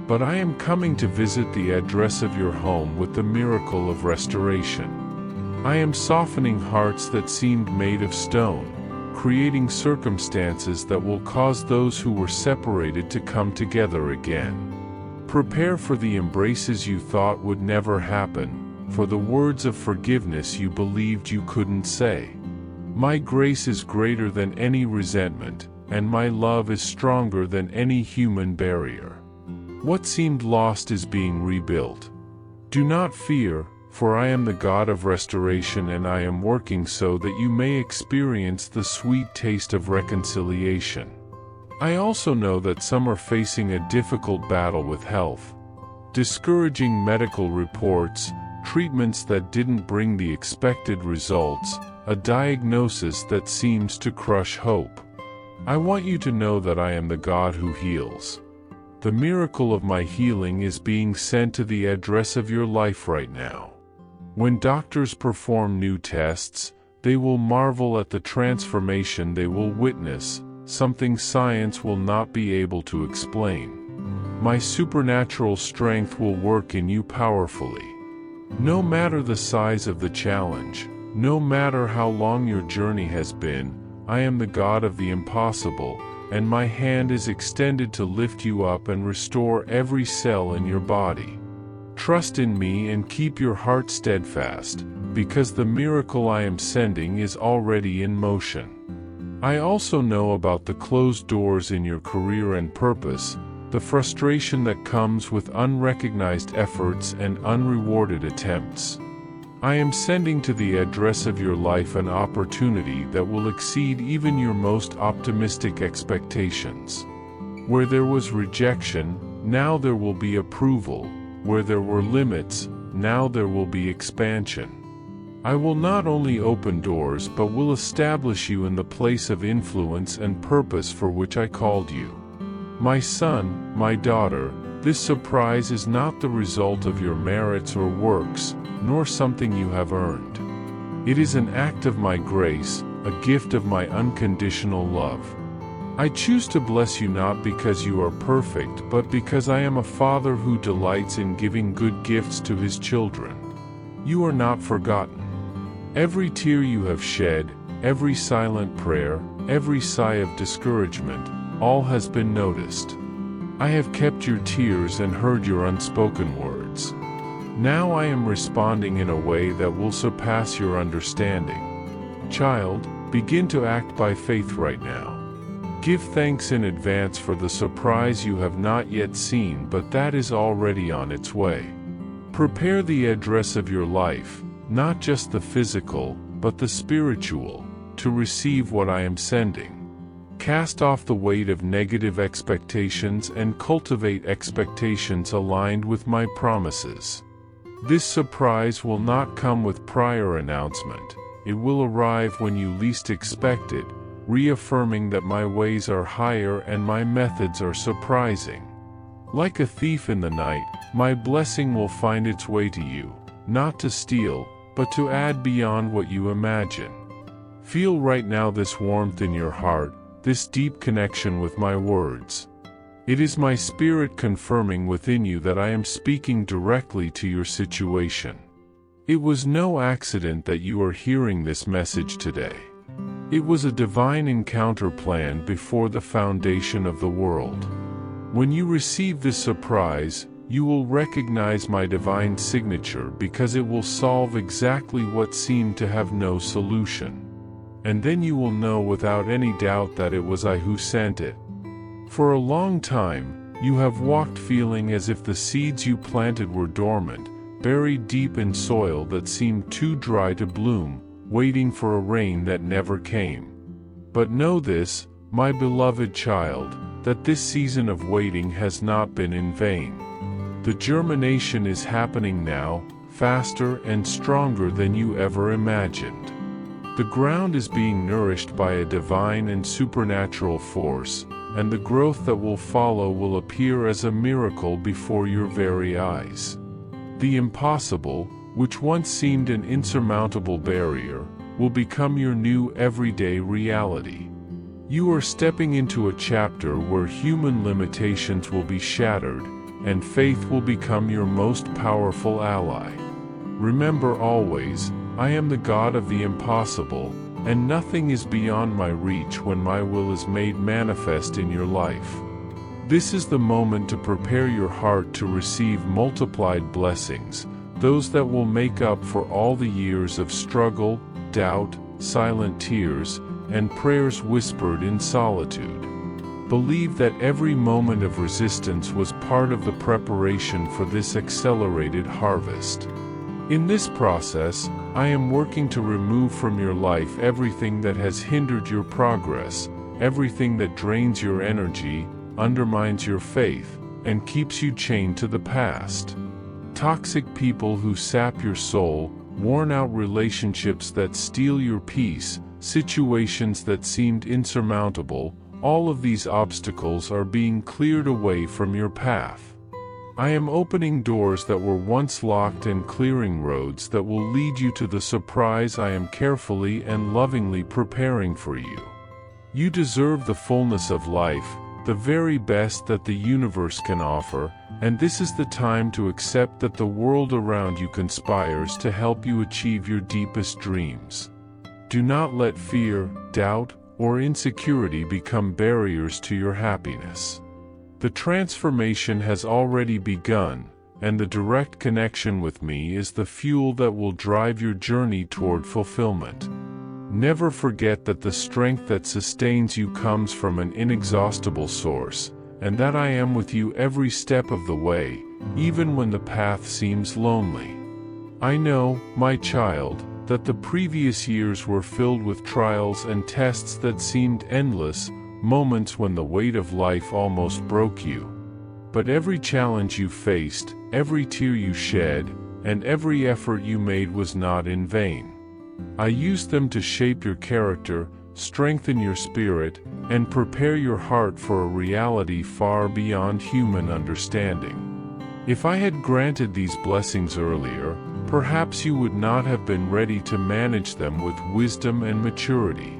But I am coming to visit the address of your home with the miracle of restoration. I am softening hearts that seemed made of stone, creating circumstances that will cause those who were separated to come together again. Prepare for the embraces you thought would never happen, for the words of forgiveness you believed you couldn't say. My grace is greater than any resentment, and my love is stronger than any human barrier. What seemed lost is being rebuilt. Do not fear, for I am the God of restoration, and I am working so that you may experience the sweet taste of reconciliation. I also know that some are facing a difficult battle with health. Discouraging medical reports, treatments that didn't bring the expected results, a diagnosis that seems to crush hope. I want you to know that I am the God who heals. The miracle of my healing is being sent to the address of your life right now. When doctors perform new tests, they will marvel at the transformation they will witness, something science will not be able to explain. My supernatural strength will work in you powerfully. No matter the size of the challenge, no matter how long your journey has been, I am the God of the impossible, and my hand is extended to lift you up and restore every cell in your body. Trust in me and keep your heart steadfast, because the miracle I am sending is already in motion. I also know about the closed doors in your career and purpose, the frustration that comes with unrecognized efforts and unrewarded attempts. I am sending to the address of your life an opportunity that will exceed even your most optimistic expectations. Where there was rejection, now there will be approval. Where there were limits, now there will be expansion. I will not only open doors but will establish you in the place of influence and purpose for which I called you. My son, my daughter, this surprise is not the result of your merits or works, nor something you have earned. It is an act of my grace, a gift of my unconditional love. I choose to bless you not because you are perfect, but because I am a father who delights in giving good gifts to his children. You are not forgotten. Every tear you have shed, every silent prayer, every sigh of discouragement, all has been noticed. I have kept your tears and heard your unspoken words. Now I am responding in a way that will surpass your understanding. Child, begin to act by faith right now. Give thanks in advance for the surprise you have not yet seen, but that is already on its way. Prepare the address of your life, not just the physical, but the spiritual, to receive what I am sending. Cast off the weight of negative expectations and cultivate expectations aligned with my promises. This surprise will not come with prior announcement. It will arrive when you least expect it, reaffirming that my ways are higher and my methods are surprising. Like a thief in the night, my blessing will find its way to you, not to steal, but to add beyond what you imagine. Feel right now this warmth in your heart, this deep connection with my words. It is my spirit confirming within you that I am speaking directly to your situation. It was no accident that you are hearing this message today. It was a divine encounter planned before the foundation of the world. When you receive this surprise, you will recognize my divine signature because it will solve exactly what seemed to have no solution. And then you will know without any doubt that it was I who sent it. For a long time, you have walked feeling as if the seeds you planted were dormant, buried deep in soil that seemed too dry to bloom, waiting for a rain that never came. But know this, my beloved child, that this season of waiting has not been in vain. The germination is happening now, faster and stronger than you ever imagined. The ground is being nourished by a divine and supernatural force, and the growth that will follow will appear as a miracle before your very eyes. The impossible, which once seemed an insurmountable barrier, will become your new everyday reality. You are stepping into a chapter where human limitations will be shattered, and faith will become your most powerful ally. Remember always, I am the God of the impossible, and nothing is beyond my reach when my will is made manifest in your life. This is the moment to prepare your heart to receive multiplied blessings, those that will make up for all the years of struggle, doubt, silent tears, and prayers whispered in solitude. Believe that every moment of resistance was part of the preparation for this accelerated harvest. In this process, I am working to remove from your life everything that has hindered your progress, everything that drains your energy, undermines your faith, and keeps you chained to the past. Toxic people who sap your soul, worn-out relationships that steal your peace, situations that seemed insurmountable, all of these obstacles are being cleared away from your path. I am opening doors that were once locked and clearing roads that will lead you to the surprise I am carefully and lovingly preparing for you. You deserve the fullness of life, the very best that the universe can offer, and this is the time to accept that the world around you conspires to help you achieve your deepest dreams. Do not let fear, doubt, or insecurity become barriers to your happiness. The transformation has already begun, and the direct connection with me is the fuel that will drive your journey toward fulfillment. Never forget that the strength that sustains you comes from an inexhaustible source, and that I am with you every step of the way, even when the path seems lonely. I know, my child, that the previous years were filled with trials and tests that seemed endless, moments when the weight of life almost broke you. But every challenge you faced, every tear you shed, and every effort you made was not in vain. I used them to shape your character, strengthen your spirit, and prepare your heart for a reality far beyond human understanding. If I had granted these blessings earlier, perhaps you would not have been ready to manage them with wisdom and maturity.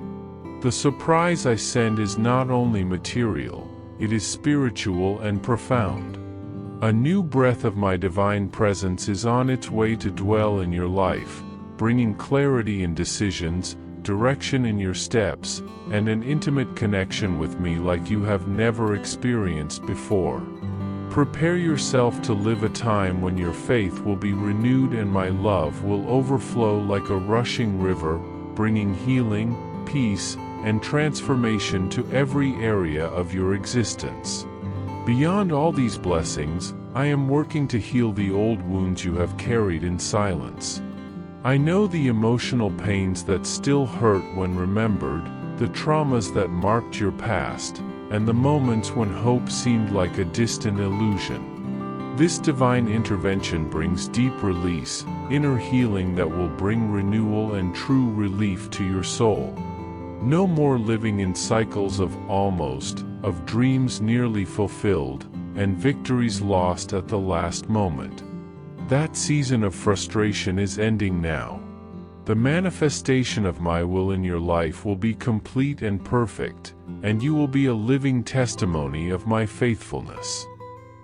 The surprise I send is not only material, it is spiritual and profound. A new breath of my divine presence is on its way to dwell in your life, bringing clarity in decisions, direction in your steps, and an intimate connection with me like you have never experienced before. Prepare yourself to live a time when your faith will be renewed and my love will overflow like a rushing river, bringing healing, peace, and transformation to every area of your existence. Beyond all these blessings, I am working to heal the old wounds you have carried in silence. I know the emotional pains that still hurt when remembered, the traumas that marked your past, and the moments when hope seemed like a distant illusion. This divine intervention brings deep release, inner healing that will bring renewal and true relief to your soul. No more living in cycles of almost, of dreams nearly fulfilled, and victories lost at the last moment. That season of frustration is ending now. The manifestation of my will in your life will be complete and perfect, and you will be a living testimony of my faithfulness.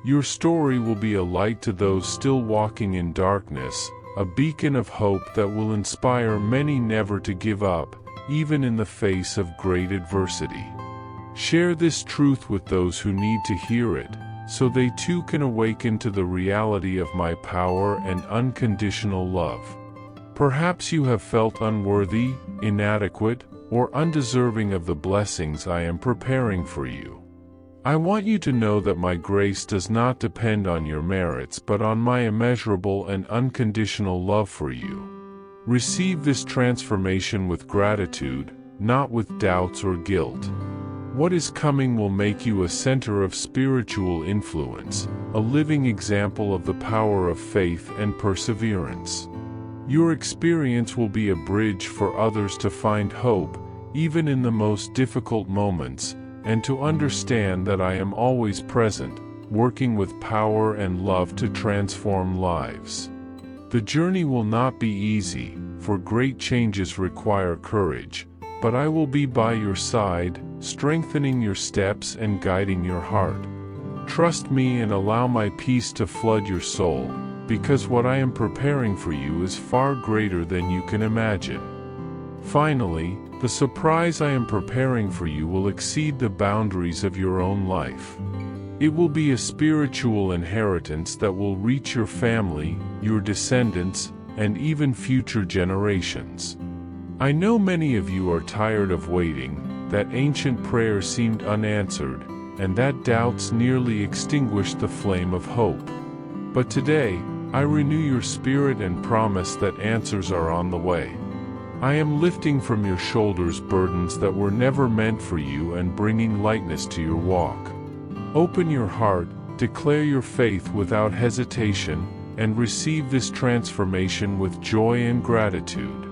Your story will be a light to those still walking in darkness, a beacon of hope that will inspire many never to give up, even in the face of great adversity. Share this truth with those who need to hear it, so they too can awaken to the reality of my power and unconditional love. Perhaps you have felt unworthy, inadequate, or undeserving of the blessings I am preparing for you. I want you to know that my grace does not depend on your merits but on my immeasurable and unconditional love for you. Receive this transformation with gratitude, not with doubts or guilt. What is coming will make you a center of spiritual influence, a living example of the power of faith and perseverance. Your experience will be a bridge for others to find hope, even in the most difficult moments, and to understand that I am always present, working with power and love to transform lives. The journey will not be easy, for great changes require courage, but I will be by your side, strengthening your steps and guiding your heart. Trust me and allow my peace to flood your soul, because what I am preparing for you is far greater than you can imagine. Finally, the surprise I am preparing for you will exceed the boundaries of your own life. It will be a spiritual inheritance that will reach your family, your descendants, and even future generations. I know many of you are tired of waiting, that ancient prayer seemed unanswered, and that doubts nearly extinguished the flame of hope. But today, I renew your spirit and promise that answers are on the way. I am lifting from your shoulders burdens that were never meant for you and bringing lightness to your walk. Open your heart, declare your faith without hesitation, and receive this transformation with joy and gratitude.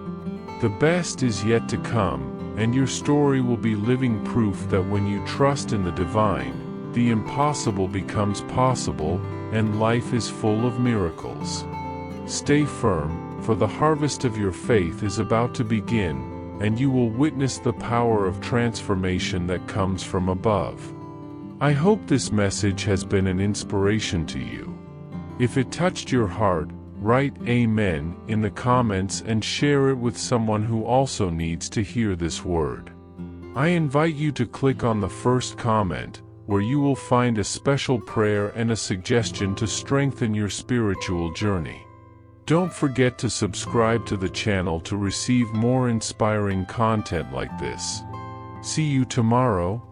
The best is yet to come, and your story will be living proof that when you trust in the divine, the impossible becomes possible, and life is full of miracles. Stay firm, for the harvest of your faith is about to begin, and you will witness the power of transformation that comes from above. I hope this message has been an inspiration to you. If it touched your heart, write Amen in the comments and share it with someone who also needs to hear this word. I invite you to click on the first comment, where you will find a special prayer and a suggestion to strengthen your spiritual journey. Don't forget to subscribe to the channel to receive more inspiring content like this. See you tomorrow.